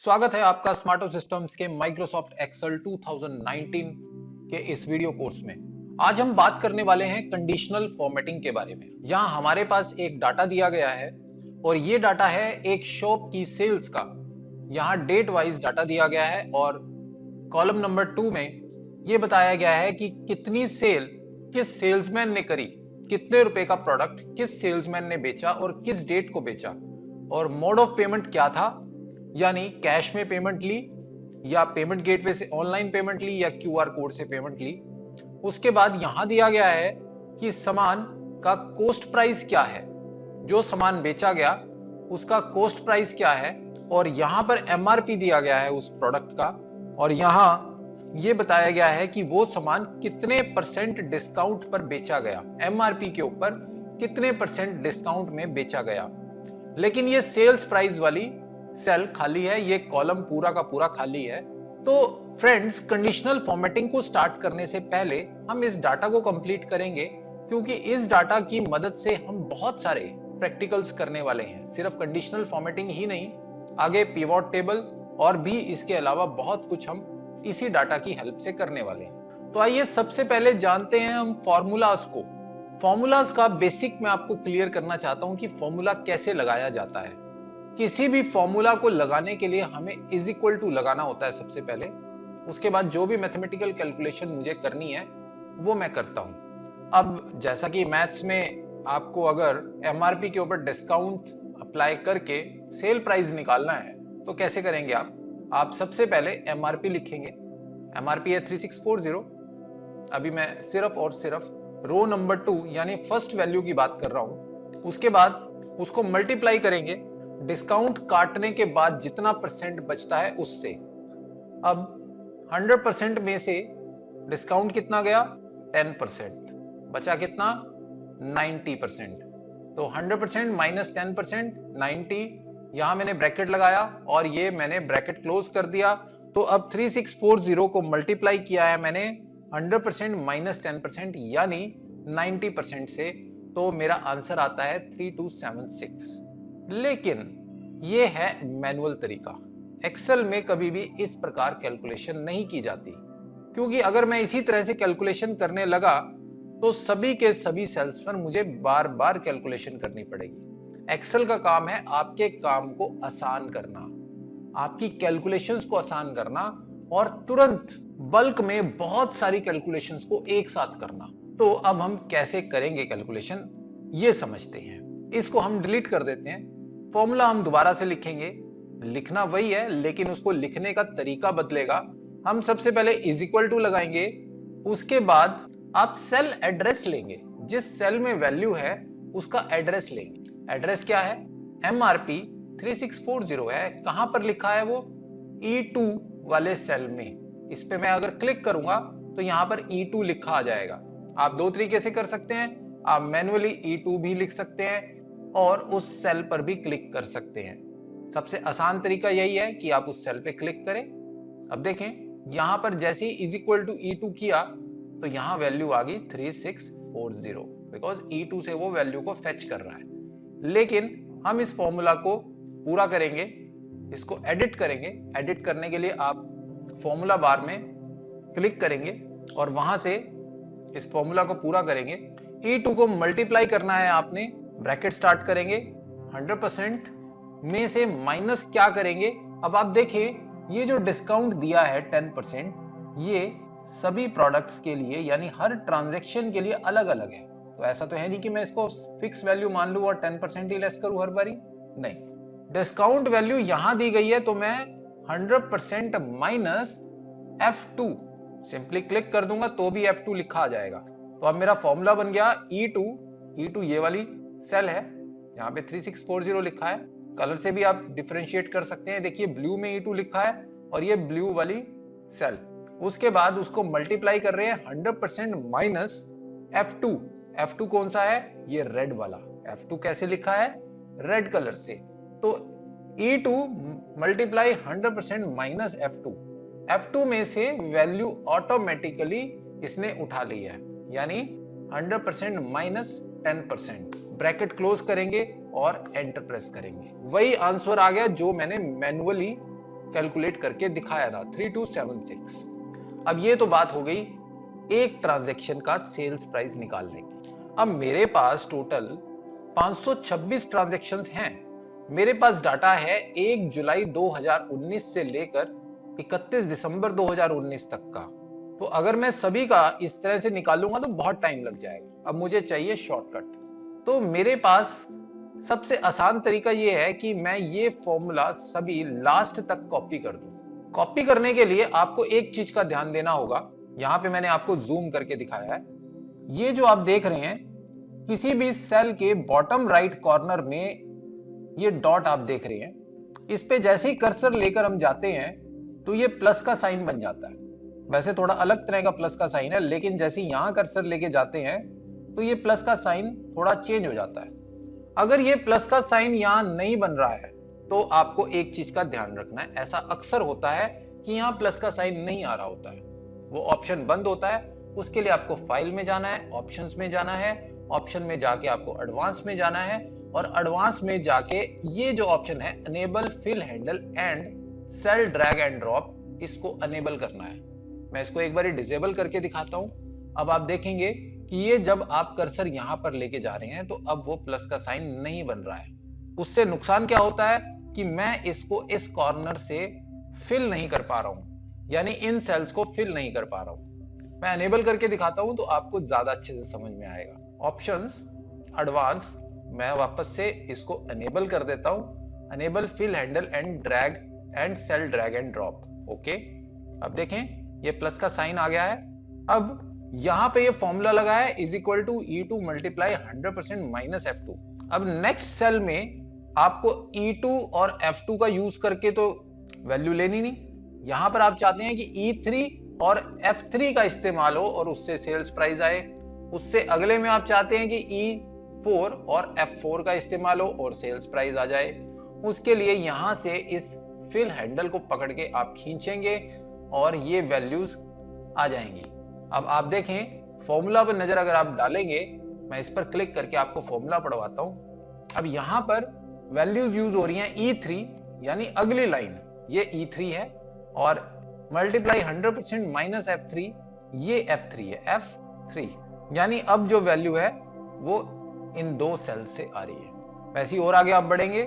स्वागत है आपका स्मार्टो सिस्टम्स के माइक्रोसॉफ्ट एक्सेल 2019 के इस वीडियो कोर्स में। आज हम बात करने वाले हैं कंडीशनल फॉर्मेटिंग के बारे में। यहाँ हमारे पास एक डाटा दिया गया है और ये डाटा है एक शॉप की सेल्स का। यहाँ डेट वाइज डाटा दिया गया है और कॉलम नंबर 2 में ये बताया गया है कि कितनी सेल किस सेल्समैन ने करी, कितने रुपए का प्रोडक्ट किस सेल्समैन ने बेचा और किस डेट को बेचा, और मोड ऑफ पेमेंट क्या था, यानी कैश में पेमेंट ली या पेमेंट गेटवे से ऑनलाइन पेमेंट ली या क्यूआर कोड से पेमेंट ली। उसके बाद यहां दिया गया है कि सामान का कॉस्ट प्राइस क्या है, जो सामान बेचा गया उसका कॉस्ट प्राइस क्या है, और यहां पर एमआरपी दिया गया है उस प्रोडक्ट का, और यहां ये बताया गया है कि वो सामान कितने परसेंट डिस्काउंट पर बेचा गया, एमआरपी के ऊपर कितने परसेंट डिस्काउंट में बेचा गया। लेकिन ये सेल्स प्राइस वाली सेल खाली है, ये कॉलम पूरा का पूरा खाली है। तो फ्रेंड्स, कंडीशनल फॉर्मेटिंग को स्टार्ट करने से पहले हम इस डाटा को कंप्लीट करेंगे, क्योंकि इस डाटा की मदद से हम बहुत सारे प्रैक्टिकल्स करने वाले हैं। सिर्फ कंडीशनल फॉर्मेटिंग ही नहीं, आगे पिवोट टेबल और भी इसके अलावा बहुत कुछ हम इसी डाटा की हेल्प से करने वाले हैं। तो आइए सबसे पहले जानते हैं हम फॉर्मूलाज को। फॉर्मूलाज का बेसिक मैं आपको क्लियर करना चाहता हूं कि फॉर्मूला कैसे लगाया जाता है। किसी भी फॉर्मूला को लगाने के लिए हमें इज इक्वल टू लगाना होता है सबसे पहले। उसके बाद जो भी मैथमेटिकल कैलकुलेशन मुझे करनी है वो मैं करता हूं। अब जैसा कि मैथ्स में आपको अगर एमआरपी के ऊपर डिस्काउंट अप्लाई करके सेल प्राइस निकालना है तो कैसे करेंगे आप सबसे पहले एमआरपी लिखेंगे। एमआरपी है 3640। अभी मैं सिर्फ और सिर्फ रो नंबर 2 यानी फर्स्ट वैल्यू की बात कर रहा हूं। उसके बाद उसको मल्टीप्लाई करेंगे डिस्काउंट काटने के बाद जितना परसेंट बचता है उससे। अब 100% में से डिस्काउंट कितना गया, 10%, बचा कितना, 90%। तो 100% माइनस 10%, 90। यहां मैंने ब्रैकेट लगाया और ये मैंने ब्रैकेट क्लोज कर दिया। तो अब 3640 को मल्टीप्लाई किया है मैंने 100% माइनस 10% यानी 90% से, तो मेरा आंसर आता है 3276। लेकिन ये है मैनुअल तरीका। एक्सेल में कभी भी इस प्रकार कैलकुलेशन नहीं की जाती, क्योंकि अगर मैं इसी तरह से कैलकुलेशन करने लगा तो सभी के सभी सेल्स पर मुझे बार बार कैलकुलेशन करनी पड़ेगी। एक्सेल का काम है आपके काम को आसान करना, आपकी कैलकुलेशंस को आसान करना और तुरंत बल्क में बहुत सारी कैलकुलेशंस को एक साथ करना। तो अब हम कैसे करेंगे कैलकुलेशन ये समझते हैं। इसको हम डिलीट कर देते हैं। फॉर्मूला हम दोबारा से लिखेंगे, लिखना वही है लेकिन उसको लिखने का तरीका बदलेगा। हम सबसे पहले इज इक्वल टू लगाएंगे, उसके बाद आप सेल एड्रेस लेंगे, जिस सेल में वैल्यू है उसका एड्रेस लेंगे। एड्रेस क्या है, एमआरपी 3640 है। कहां पर लिखा है वो, E2 वाले सेल में। इस पे मैं अगर क्लिक करूंगा तो यहां पर E2 लिखा आ जाएगा। आप दो तरीके से कर सकते हैं, आप मैन्युअली E2 भी लिख सकते हैं और उस सेल पर भी क्लिक कर सकते हैं। सबसे आसान तरीका यही है कि आप उस सेल पे क्लिक करें। अब देखें यहां पर जैसे he is equal to E2 किया तो यहां वैल्यू आ गई 3640, बिकॉज E2 से वो वैल्यू को फेच कर रहा है। लेकिन हम इस फॉर्मूला को पूरा करेंगे, इसको एडिट करेंगे। एडिट करने के लिए आप फॉर्मूला बार में क्लिक करेंगे और वहां से इस फॉर्मूला को पूरा करेंगे। E2 को मल्टीप्लाई करना है आपने, ब्रैकेट स्टार्ट करेंगे, 100% में से माइनस क्या करेंगे। अब आप देखें ये जो डिस्काउंट दिया है 10%, ये सभी प्रोडक्ट्स के लिए यानी हर ट्रांजैक्शन के लिए अलग अलग है। तो ऐसा तो है नहीं कि मैं इसको फिक्स वैल्यू मान लूं और 10% ही लेस करूं हर बारी, नहीं। डिस्काउंट वैल्यू यहां दी गई है तो मैं 100% माइनस F2 सिंपली क्लिक कर दूंगा तो भी F2 लिखा आ जाएगा। तो अब मेरा फॉर्मूला बन गया E2 ये वाली सेल है जहां पे 3640 लिखा है। कलर से भी आप डिफरेंशिएट कर सकते हैं। देखिए ब्लू में E2 लिखा है और ये ब्लू वाली सेल। उसके बाद उसको मल्टीप्लाई कर रहे हैं 100% माइनस F2। F2 कौन सा है, ये रेड वाला। F2 कैसे लिखा है, रेड कलर से। तो E2 multiply 100% minus F2। F2 में से वैल्यू ऑटोमेटिकली इसने उठा ली है, यानी 100% माइनस 10%। ब्रैकेट क्लोज करेंगे और एंटर प्रेस करेंगे। वही आंसर आ गया जो मैंने मैन्युअली कैलकुलेट करके दिखाया था 3276। अब ये तो बात हो गई एक ट्रांजैक्शन का सेल्स प्राइस निकालने की। अब मेरे पास टोटल 526 ट्रांजैक्शंस हैं। मेरे पास डाटा है 1 जुलाई 2019 से लेकर 31 दिसंबर 2019 तक का। तो अगर मैं सभी का इस तरह से निकालूंगा तो बहुत टाइम लग जाएगा। अब मुझे चाहिए शॉर्टकट। तो मेरे पास सबसे आसान तरीका यह है कि मैं ये फॉर्मूला सभी लास्ट तक कॉपी कर दूं। कॉपी करने के लिए आपको एक चीज का ध्यान देना होगा। यहां पे मैंने आपको जूम करके दिखाया है। ये जो आप देख रहे हैं, किसी भी सेल के बॉटम राइट कॉर्नर में ये डॉट आप देख रहे हैं, इस पे जैसे ही कर्सर लेकर हम जाते हैं तो ये प्लस का साइन बन जाता है। वैसे थोड़ा अलग तरह का प्लस का साइन है, लेकिन जैसे यहां कर्सर लेके जाते हैं तो ये प्लस का साइन थोड़ा चेंज हो जाता है। अगर ये प्लस का साइन यहां नहीं बन रहा है तो आपको एक चीज का ध्यान रखना है। ऐसा अक्सर होता है कि यहां प्लस का साइन नहीं आ रहा होता है, वो ऑप्शन बंद होता है। उसके लिए आपको फाइल में जाना है, ऑप्शंस में जाना है, ऑप्शन में जाके आपको एडवांस में जाना है और एडवांस में जाके ये जो ऑप्शन है enable fill handle and cell drag and drop, इसको अनेबल करना है। मैं इसको एक बार डिसेबल करके दिखाता हूं। अब आप देखेंगे कि ये जब आप कर्सर यहां पर लेके जा रहे हैं तो अब वो प्लस का साइन नहीं बन रहा है। उससे नुकसान क्या होता है कि मैं इसको इस कॉर्नर से फिल नहीं कर पा रहा हूं, यानी इन सेल्स को फिल नहीं कर पा रहा हूं। मैं अनेबल करके दिखाता हूं तो आपको ज्यादा अच्छे से समझ में आएगा। ऑप्शंस, एडवांस, मैं वापस से इसको अनेबल कर देता हूं। Enable fill handle and drag and cell drag and drop. Okay, अब देखें ये प्लस का साइन आ गया है। अब यहां पे ये फॉर्मूला लगा है is equal to E2 multiply 100% minus F2। अब नेक्स्ट सेल में आपको E2 और F2 का यूज करके तो वैल्यू लेनी नहीं। यहां पर आप चाहते हैं कि E3 और F3 का इस्तेमाल हो और उससे सेल्स प्राइस आए। उससे अगले में आप चाहते हैं कि E4 और F4 का इस्तेमाल हो और सेल्स प्राइस आ जाए। उसके लिए यहां से इस फिल हैंडल को पकड़ के आप खींचेंगे और ये वैल्यूज आ जाएंगी। अब आप देखें फॉर्मूला पर नजर अगर आप डालेंगे, मैं इस पर क्लिक करके आपको फॉर्मूला पढ़वाता हूं। अब यहां पर वैल्यूज यूज हो रही हैं E3, यानी अगली लाइन ये E3 है, और मल्टीप्लाई 100% माइनस F3, ये F3 है, F3। यानी अब जो वैल्यू है वो इन दो सेल से आ रही है। वैसे ही और आगे आप बढ़ेंगे,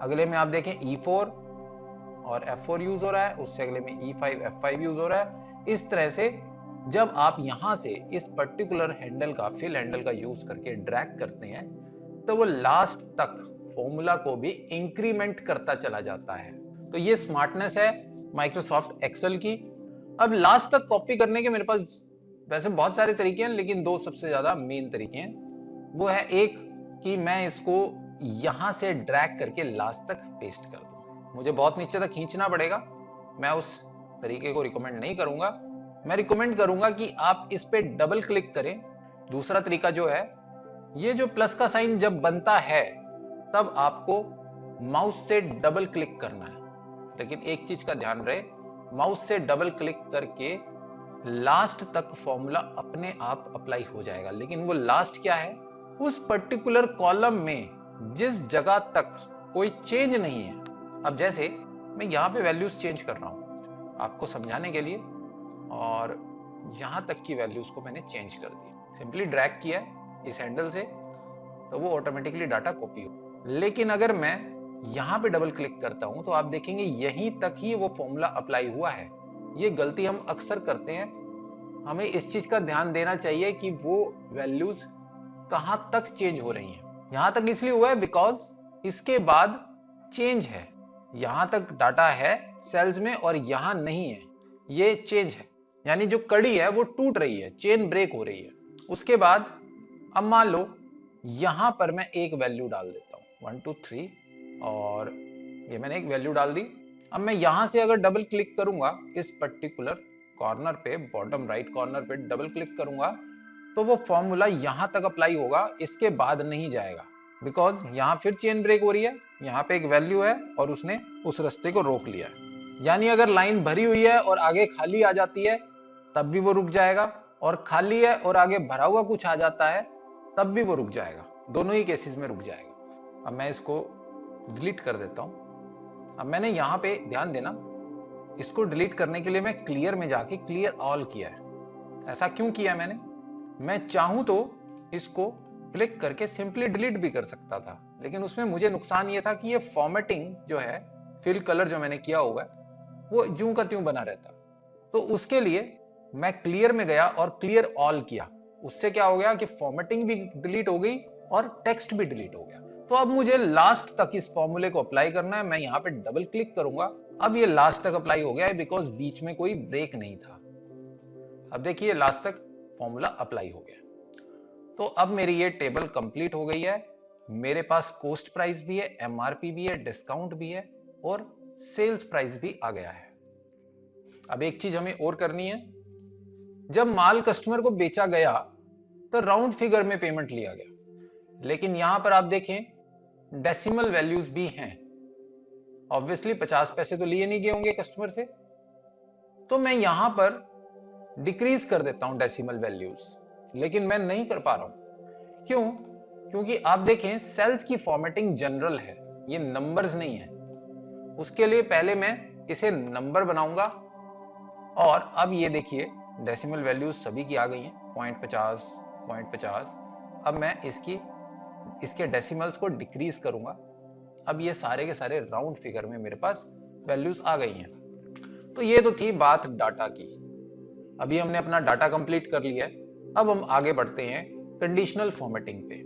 अगले में आप देखें E4 और F4 यूज हो रहा है, उससे अगले में E5 F5 यूज हो रहा है। इस तरह से जब आप यहां से इस पर्टिकुलर हैंडल का, फिल हैंडल का यूज करके ड्रैग करते हैं तो वो लास्ट तक फॉर्मूला को भी इंक्रीमेंट करता चला जाता है। तो ये स्मार्टनेस है माइक्रोसॉफ्ट एक्सेल की। अब लास्ट तक कॉपी करने के मेरे पास वैसे बहुत सारे तरीके हैं, लेकिन दो सबसे ज्यादा मेन तरीके हैं। वो है एक कि मैं इसको यहां से ड्रैग करके लास्ट तक पेस्ट कर दूं। मुझे बहुत नीचे तक खींचना पड़ेगा, मैं उस तरीके को रिकमेंड नहीं करूंगा। मैं रिकमेंड करूंगा कि आप इस पे डबल क्लिक करें। दूसरा तरीका जो है, ये जो प्लस का साइन जब बनता है तब आपको माउस से डबल क्लिक करना है। लेकिन एक चीज का ध्यान रहे, माउस से डबल क्लिक करके लास्ट तक फॉर्मूला अपने आप अप्लाई हो जाएगा। लेकिन वो लास्ट क्या है, उस पर्टिकुलर कॉलम में जिस जगह तक कोई चेंज नहीं है। अब जैसे मैं यहां पे वैल्यूज चेंज कर रहा हूं आपको समझाने के लिए, और यहां तक की वैल्यूज को मैंने चेंज कर दिया। सिंपली ड्रैग किया इस हैंडल से तो वो ऑटोमेटिकली डाटा कॉपी हो। लेकिन अगर मैं यहां पे डबल क्लिक करता हूं तो आप देखेंगे यहीं तक ही वो फॉर्मूला अप्लाई हुआ है। ये गलती हम अक्सर करते हैं। हमें इस चीज का ध्यान देना चाहिए कि वो वैल्यूज कहां तक चेंज हो रही हैं। यहां तक इसलिए हुआ है बिकॉज इसके बाद चेंज है। यहां तक डाटा है सेल्स में और यहां नहीं है, ये चेंज है। यानी जो कड़ी है वो टूट रही है, चेन ब्रेक हो रही है। उसके बाद अब मान लो यहां पर मैं एक वैल्यू डाल देता हूं 1 2 3, और ये मैंने एक वैल्यू डाल दी। अब मैं यहां से अगर डबल क्लिक करूंगा इस पर्टिकुलर कॉर्नर पे, बॉटम राइट कॉर्नर पे डबल क्लिक करूंगा तो वो फॉर्मूला यहां तक अप्लाई होगा, इसके बाद नहीं जाएगा। बिकॉज यहां फिर चेन ब्रेक हो रही है, यहां पे एक वैल्यू है और उसने उस रास्ते को रोक लिया है। यानी अगर लाइन भरी हुई है और आगे खाली आ जाती है तब भी वो रुक जाएगा, और खाली है और आगे भरा हुआ कुछ आ जाता है तब भी वो रुक जाएगा। दोनों ही केसेस में रुक जाएगा। अब मैं इसको डिलीट कर देता हूं। अब मैंने यहां पे ध्यान देना, इसको डिलीट करने के लिए मैं क्लियर में जाके क्लियर ऑल किया है। ऐसा क्यों किया मैंने? मैं चाहूं तो इसको क्लिक करके सिंपली डिलीट भी कर सकता था, लेकिन उसमें मुझे नुकसान ये था कि ये फॉर्मेटिंग जो है, फिल कलर जो मैंने किया हुआ है वो ज्यों का त्यों बना रहता। तो उसके लिए मैं क्लियर में गया और क्लियर ऑल किया। उससे क्या हो गया कि फॉर्मेटिंग भी डिलीट हो गई और टेक्स्ट भी डिलीट हो गया। तो अब मुझे लास्ट तक इस फॉर्मूले को अप्लाई करना है। मैं यहां पे डबल क्लिक करूंगा। अब ये लास्ट तक अप्लाई हो गया है बिकॉज बीच में कोई ब्रेक नहीं था। अब देखिए लास्ट तक फॉर्मूला अप्लाई हो गया। तो अब मेरी ये टेबल कंप्लीट हो गई है। मेरे पास कॉस्ट प्राइस भी है, एमआरपी भी है, डिस्काउंट भी है और सेल्स प्राइस भी आ गया है। अब एक चीज हमें और करनी है, जब माल कस्टमर को बेचा गया तो राउंड फिगर में पेमेंट लिया गया, लेकिन यहां पर आप देखें डेसिमल वैल्यूज भी हैं। ऑब्वियसली 50 पैसे तो लिए नहीं गए होंगे कस्टमर से, तो मैं यहां पर डिक्रीज कर देता हूं डेसिमल वैल्यूज, लेकिन मैं नहीं कर पा रहा हूं। क्यों? क्योंकि आप देखें सेल्स की फॉर्मेटिंग जनरल है, ये नंबर्स नहीं है। उसके लिए पहले मैं इसे नंबर बनाऊंगा और अब ये देखिए डेसिमल वैल्यूज सभी की आ गई हैं, 0.50, 0.50। अब मैं इसके डेसिमल्स को डिक्रीज करूंगा। अब ये सारे के सारे राउंड फिगर में मेरे पास वैल्यूज आ गई हैं। तो ये तो थी बात डाटा की। अभी हमने अपना डाटा कंप्लीट कर लिया है। अब हम आगे बढ़ते हैं कंडीशनल फॉर्मेटिंग पे।